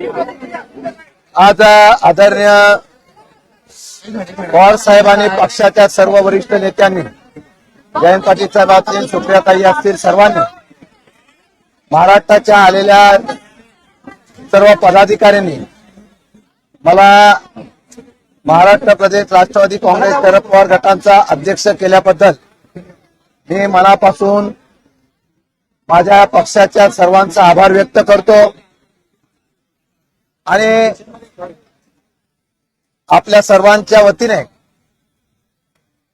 आज आदरणीय पवार साहेबांनी पक्षाच्या सर्व वरिष्ठ नेत्यांनी, जयंत पाटील साहेब असतील, सुप्रियाताई असतील, सर्वांनी महाराष्ट्राच्या आलेल्या सर्व पदाधिकाऱ्यांनी मला महाराष्ट्र प्रदेश राष्ट्रवादी काँग्रेस शरद पवार गटांचा अध्यक्ष केल्याबद्दल मी मनापासून माझ्या पक्षाच्या सर्वांचा आभार व्यक्त करतो आणि आपल्या सर्वांच्या वतीने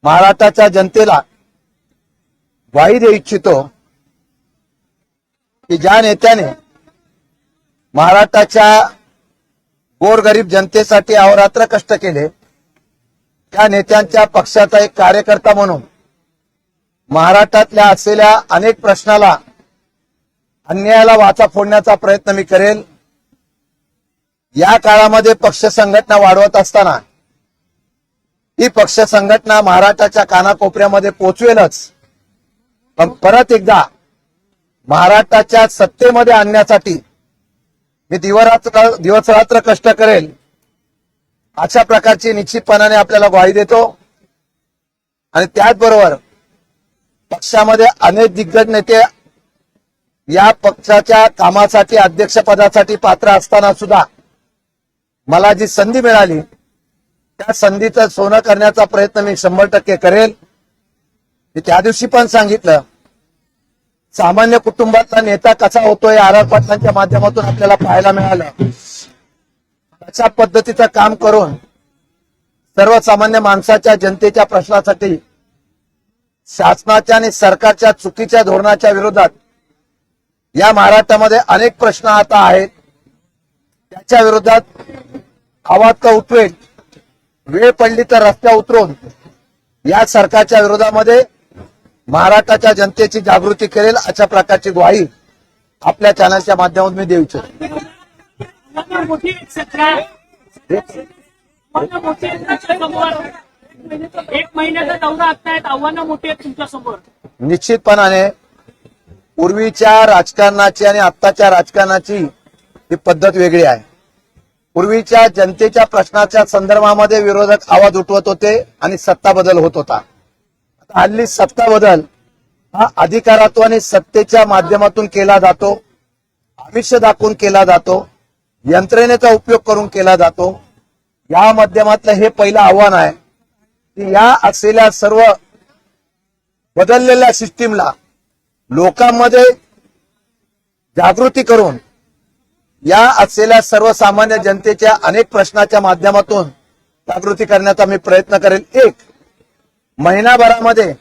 महाराष्ट्राच्या जनतेला ग्वाही देऊ इच्छितो की ज्या नेत्याने महाराष्ट्राच्या गोरगरीब जनतेसाठी अहोरात्र कष्ट केले, त्या नेत्यांच्या पक्षाचा एक कार्यकर्ता म्हणून महाराष्ट्रातल्या असलेल्या अनेक प्रश्नाला, अन्यायाला वाचा फोडण्याचा प्रयत्न मी करेल। या काळामध्ये पक्ष संघटना वाढवत असताना ही पक्ष संघटना महाराष्ट्राच्या कानाकोपऱ्यामध्ये पोहोचवेलच, पण परत एकदा महाराष्ट्राच्या सत्तेमध्ये आणण्यासाठी मी दिवसरात्र कष्ट करेल, अशा प्रकारची निश्चितपणाने आपल्याला ग्वाही देतो। आणि त्याचबरोबर पक्षामध्ये अनेक दिग्गज नेते या पक्षाच्या कामासाठी, अध्यक्षपदासाठी पात्र असताना सुद्धा मला जी संधी मिळाली त्या संधीचं सोनं करण्याचा प्रयत्न मी 100% करेल। मी त्या दिवशी पण सांगितलं, सामान्य कुटुंबातला नेता कसा होतोय आर पाटलांच्या माध्यमातून आपल्याला पाहायला मिळालं। अशा पद्धतीचं काम करून सर्वसामान्य माणसाच्या, जनतेच्या प्रश्नासाठी, शासनाच्या आणि सरकारच्या चुकीच्या धोरणाच्या विरोधात या महाराष्ट्रामध्ये अनेक प्रश्न आता आहेत, त्याच्या विरोधात आवाज का उठवेल, वेळ पडली तर रस्त्यावर उतरून या सरकारच्या विरोधामध्ये महाराष्ट्राच्या जनतेची जागृती करेल, अशा प्रकारची ग्वाही आपल्या चॅनलच्या माध्यमातून मी देऊ इच्छितो। एक महिन्याचा दौरा असतायत, आव्हानं मोठी आहेत तुमच्या समोर। निश्चितपणाने पूर्वीच्या राजकारणाची आणि आत्ताच्या राजकारणाची ही पद्धत वेगळी आहे। पूर्वीच्या जनतेच्या प्रश्नाच्या संदर्भामध्ये विरोधक आवाज उठवत होते आणि सत्ता बदल होत होता। आता हल्ली सत्ता बदल हा अधिकारातून आणि सत्तेच्या माध्यमातून केला जातो, आमिष दाखवून केला जातो, यंत्रणेचा उपयोग करून केला जातो। या माध्यमातलं हे पहिलं आव्हान आहे की या असलेल्या सर्व बदललेल्या सिस्टीमला लोकांमध्ये जागृती करून या असलेल्या सर्वसामान्य जनतेच्या अनेक प्रश्नाच्या माध्यमातून जागृती करण्याचा मी प्रयत्न करेल। एक महिनाभरामध्ये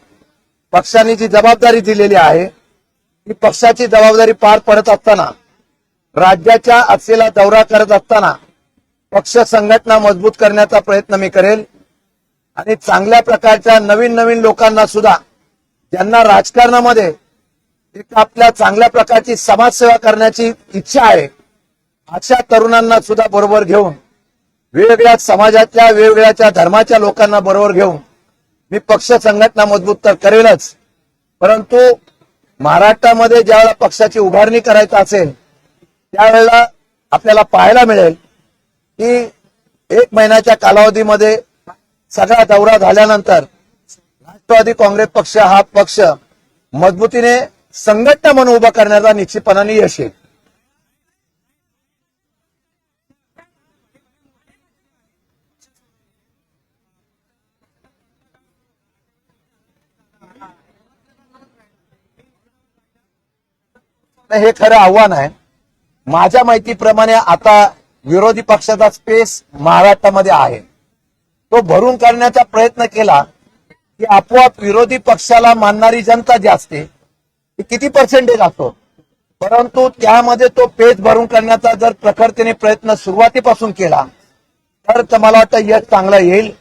पक्षाने जी जबाबदारी दिलेली आहे, ती पक्षाची जबाबदारी पार पडत असताना, राज्याच्या असलेला दौरा करत असताना पक्ष संघटना मजबूत करण्याचा प्रयत्न मी करेल आणि चांगल्या प्रकारच्या नवीन नवीन लोकांना सुद्धा, ज्यांना राजकारणामध्ये एक आपल्या चांगल्या प्रकारची समाजसेवा करण्याची इच्छा आहे, अशा तरुणांना सुद्धा बरोबर घेऊन, वेगवेगळ्या समाजाच्या, वेगवेगळ्या धर्माच्या लोकांना बरोबर घेऊन मी पक्ष संघटना मजबूत तर करेलच, परंतु महाराष्ट्रामध्ये ज्यावेळेला पक्षाची उभारणी करायची असेल त्यावेळेला आपल्याला पाहायला मिळेल की 1 महिन्याच्या कालावधीमध्ये सगळा दौरा झाल्यानंतर राष्ट्रवादी काँग्रेस पक्ष हा पक्ष मजबूतीने संघटना म्हणून उभा करण्याचा निश्चितपणाने यश येईल। हे खरं आव्हान आहे। माझ्या माहितीप्रमाणे आता विरोधी पक्षाचा स्पेस महाराष्ट्रामध्ये आहे, तो भरून काढण्याचा प्रयत्न केला की आपोआप विरोधी पक्षाला मानणारी जनता जी असते ती किती पर्सेंटेज असतो, परंतु त्यामध्ये तो पेच भरून काढण्याचा जर प्रखरतेने प्रयत्न सुरुवातीपासून केला तर मला वाटतं यश चांगलं येईल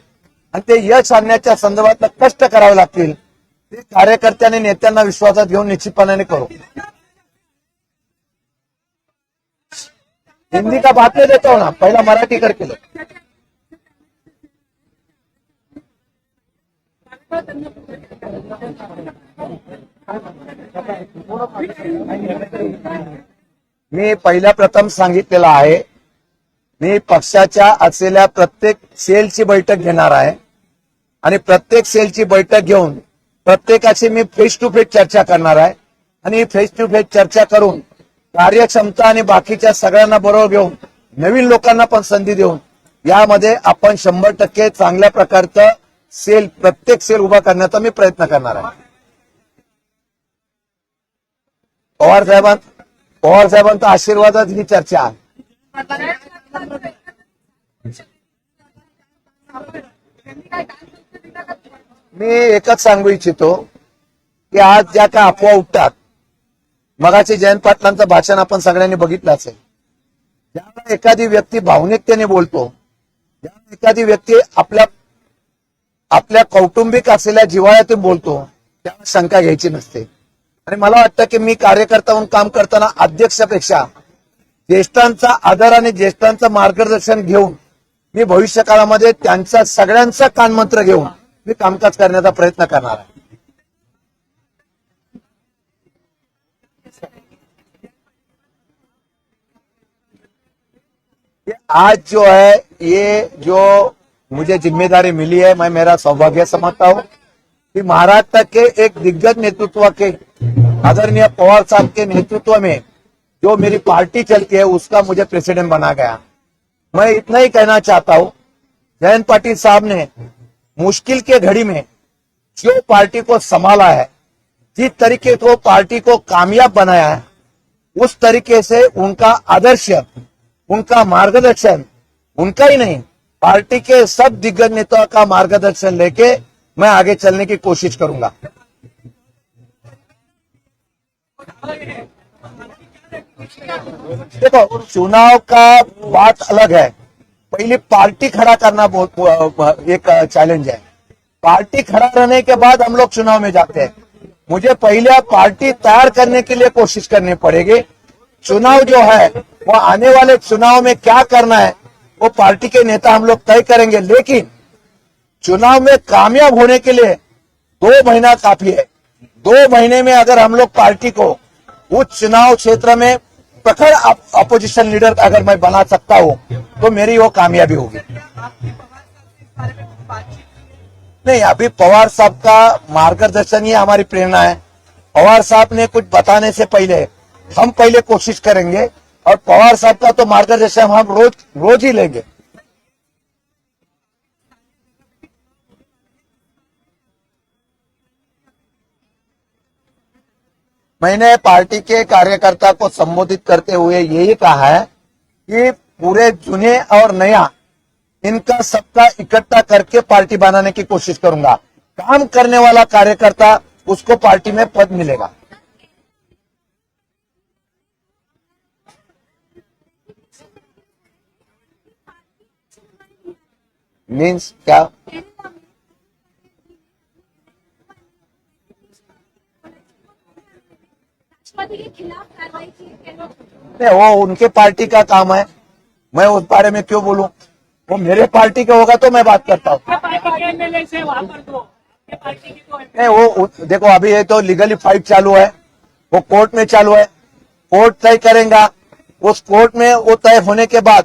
आणि ते यश आणण्याच्या संदर्भात कष्ट करावे लागतील, ते कार्यकर्त्यांनी, नेत्यांना विश्वासात घेऊन निश्चितपणाने करू। हिंदी का बात में देता हूं ना, पहला मराठी करके लो। मी पहिल्या प्रथम सांगितलेलं आहे मी पक्षाच्या असलेल्या प्रत्येक सेलची बैठक घेणार आहे आणि प्रत्येक सेलची बैठक घेऊन प्रत्येकाशी मी फेस टू फेस चर्चा करणार आहे आणि फेस टू फेस चर्चा करून कार्यक्षमता आणि बाकीच्या सगळ्यांना बरोबर घेऊन नवीन लोकांना पण संधी देऊन यामध्ये आपण 100% चांगल्या प्रकारचं सेल प्रत्येक सेल उभा करण्याचा मी प्रयत्न करणार आहे. पवार साहेबांचा आशीर्वादात ही चर्चा आहे. मी एकच सांगू इच्छितो की आज ज्या काय अफवा उठतात, मगाशी जयंत पाटलांचं भाषण आपण सगळ्यांनी बघितलं असेल. ज्यावेळेला एखादी व्यक्ती भावनिकतेने बोलतो, ज्यावेळेला एखादी व्यक्ती आपल्या कौटुंबिक असलेल्या जिव्हाळ्यातून बोलतो, त्याला शंका घ्यायची नसते. आणि मला वाटतं की मी कार्यकर्ता म्हणून काम करताना अध्यक्षापेक्षा ज्येष्ठांचा आदर आणि ज्येष्ठांचं मार्गदर्शन घेऊन मी भविष्य काळामध्ये त्यांचा सगळ्यांचा कानमंत्र घेऊन मी कामकाज करण्याचा प्रयत्न करणार आहे. आज जो है ये जो मुझे जिम्मेदारी मिली है, मैं मेरा सौभाग्य समझता हूँ कि महाराष्ट्र के एक दिग्गज नेतृत्व के आदरणीय पवार साहब के नेतृत्व में जो मेरी पार्टी चलती है उसका मुझे प्रेसिडेंट बना गया. मैं इतना ही कहना चाहता हूँ, जयंत पाटिल साहब ने मुश्किल के घड़ी में जो पार्टी को संभाला है, जिस तरीके से पार्टी को कामयाब बनाया है, उस तरीके से उनका आदर्श, उनका मार्गदर्शन, उनका ही नहीं पार्टी के सब दिग्गज नेताओं का मार्गदर्शन लेके मैं आगे चलने की कोशिश करूंगा. देखो, चुनाव का बात अलग है. पहले पार्टी खड़ा करना बहुत एक चैलेंज है. पार्टी खड़ा रहने के बाद हम लोग चुनाव में जाते हैं. मुझे पहले पार्टी तैयार करने के लिए कोशिश करनी पड़ेगी. चुनाव जो है वो आने वाले चुनाव में क्या करना है वो पार्टी के नेता हम लोग तय करेंगे, लेकिन चुनाव में कामयाब होने के लिए 2 महीना काफी है. 2 महीने में अगर हम लोग पार्टी को उस चुनाव क्षेत्र में प्रखर अपोजिशन लीडर अगर मैं बना सकता हूं तो मेरी वो कामयाबी होगी. नहीं, अभी पवार साहब का मार्गदर्शन ही हमारी प्रेरणा है. पवार साहब ने कुछ बताने से पहले हम पहले कोशिश करेंगे और पवार साहब का तो मार्गदर्शन हम रोज ही लेंगे. मैंने पार्टी के कार्यकर्ता को संबोधित करते हुए यही कहा है कि पूरे जुने और नया इनका सबका इकट्ठा करके पार्टी बनाने की कोशिश करूंगा. काम करने वाला कार्यकर्ता उसको पार्टी में पद मिलेगा. मीन्स क्या? के खिलाफ कार्रवाई की है। नहीं, वो उनके पार्टी का काम है. मैं उस बारे में क्यों बोलूं? वो मेरे पार्टी का होगा तो मैं बात करता हूँ. पार्टी के एमएलए से वहां कर दो. आपके पार्टी की तो नहीं, वो देखो, अभी ये तो लीगली फाइट चालू है, वो कोर्ट में चालू है. कोर्ट तय करेगा. उस कोर्ट में वो तय होने के बाद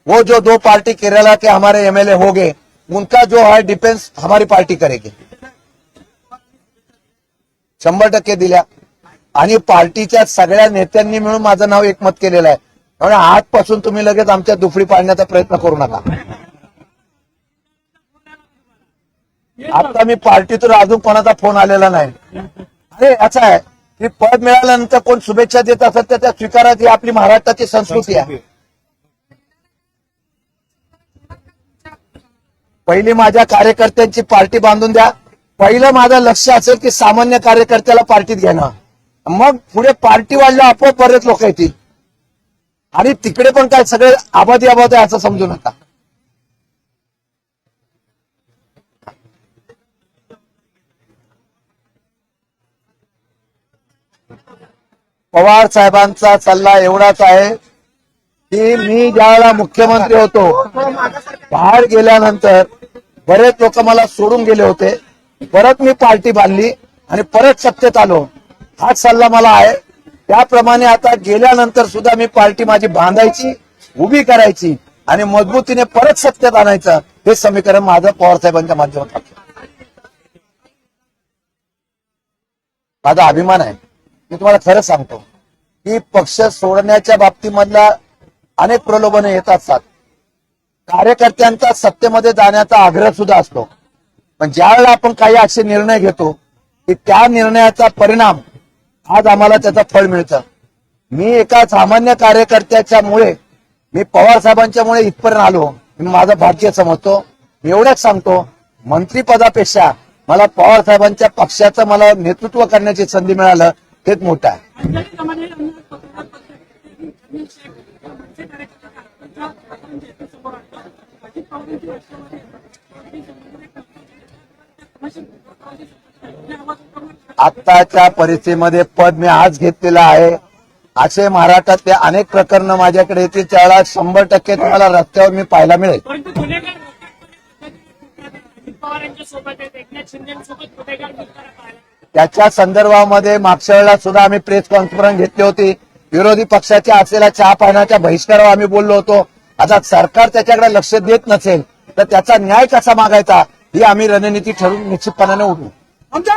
वो जो 2 पार्टी केरला के हमारे एमएलए हो गए, उनका जो है डिफेंस हमारी पार्टी करेगी. 100% दिल्या. आणि पार्टीच्या सगळ्या नेत्यांनी मिळून माझं नाव एकमत केलेलं आहे. त्यामुळे आजपासून तुम्ही लगेच आमच्या दुफडी पाडण्याचा प्रयत्न करू नका. आता मी पार्टीतून अजून कोणाचा फोन आलेला नाही. अरे असं आहे की पद मिळाल्यानंतर कोण शुभेच्छा देत असेल तर त्या स्वीकाराची आपली महाराष्ट्राची संस्कृती आहे. पहिली माझ्या कार्यकर्त्यांची पार्टी बांधून द्या. पहिलं माझं लक्ष असेल की सामान्य कार्यकर्त्याला पार्टीत घेणं. मग पुढे पार्टी वाढल्या आपोआप बरेच लोक येतील. आणि तिकडे पण काय सगळे आबादी आहे असं समजू नका. पवार साहेबांचा सल्ला एवढाच आहे की मी ज्यावेळेला मुख्यमंत्री होतो, बाहेर गेल्यानंतर बरेच लोक मला सोडून गेले होते. परत मी पार्टी बांधली आणि परत सत्तेत आलो. हाच सल्ला मला आहे. त्याप्रमाणे आता गेल्यानंतर सुद्धा मी पार्टी माझी बांधायची, उभी करायची आणि मजबूतीने परत सत्तेत आणायचं हे समीकरण माझं पवार साहेबांच्या माध्यमातून माझा अभिमान आहे. मी तुम्हाला खरं सांगतो की पक्ष सोडण्याच्या बाबतीमधला अनेक प्रलोभने येत असतात. कार्यकर्त्यांचा सत्तेमध्ये जाण्याचा आग्रह सुद्धा असतो. पण ज्यावेळेला आपण काही असे निर्णय घेतो की त्या निर्णयाचा परिणाम आज आम्हाला त्याचं फळ मिळतं. मी एका सामान्य कार्यकर्त्याच्यामुळे मी पवार साहेबांच्यामुळे इथपर्यंत आलो. मी माझं भाग्य समजतो. मी एवढंच सांगतो, मंत्रिपदापेक्षा मला पवार साहेबांच्या पक्षाचं मला नेतृत्व करण्याची संधी मिळालं हेच मोठं आहे. अंजली दमाने यांनी पत्रकार परिषदेत अमित शेख मनसे कार्यकर्त्यांच्या प्रकरण जे ते समोर आणलं. अजित पवारांची राष्ट्रवादी आत्ताच्या परिस्थितीमध्ये पद मी आज घेतलेलं आहे. असे महाराष्ट्रातले अनेक प्रकरणं माझ्याकडे येतील त्यावेळेला 100% तुम्हाला रस्त्यावर मी पाहायला मिळेल. परंतु गुन्हेगार अजित पवार यांच्या सोबत आहेत, एकनाथ शिंदेसोबत गुन्हेगार मिळताना पाहायला. त्याच्या संदर्भामध्ये मागच्या वेळेला सुद्धा आम्ही प्रेस कॉन्फरन्स घेतली होती. विरोधी पक्षाच्या असलेल्या चहा पाण्याच्या बहिष्कारावर आम्ही बोललो होतो. आता सरकार त्याच्याकडे लक्ष देत नसेल तर त्याचा न्याय कसा मागायचा ही आम्ही रणनीती ठरवून निश्चितपणाने उठू. आमच्या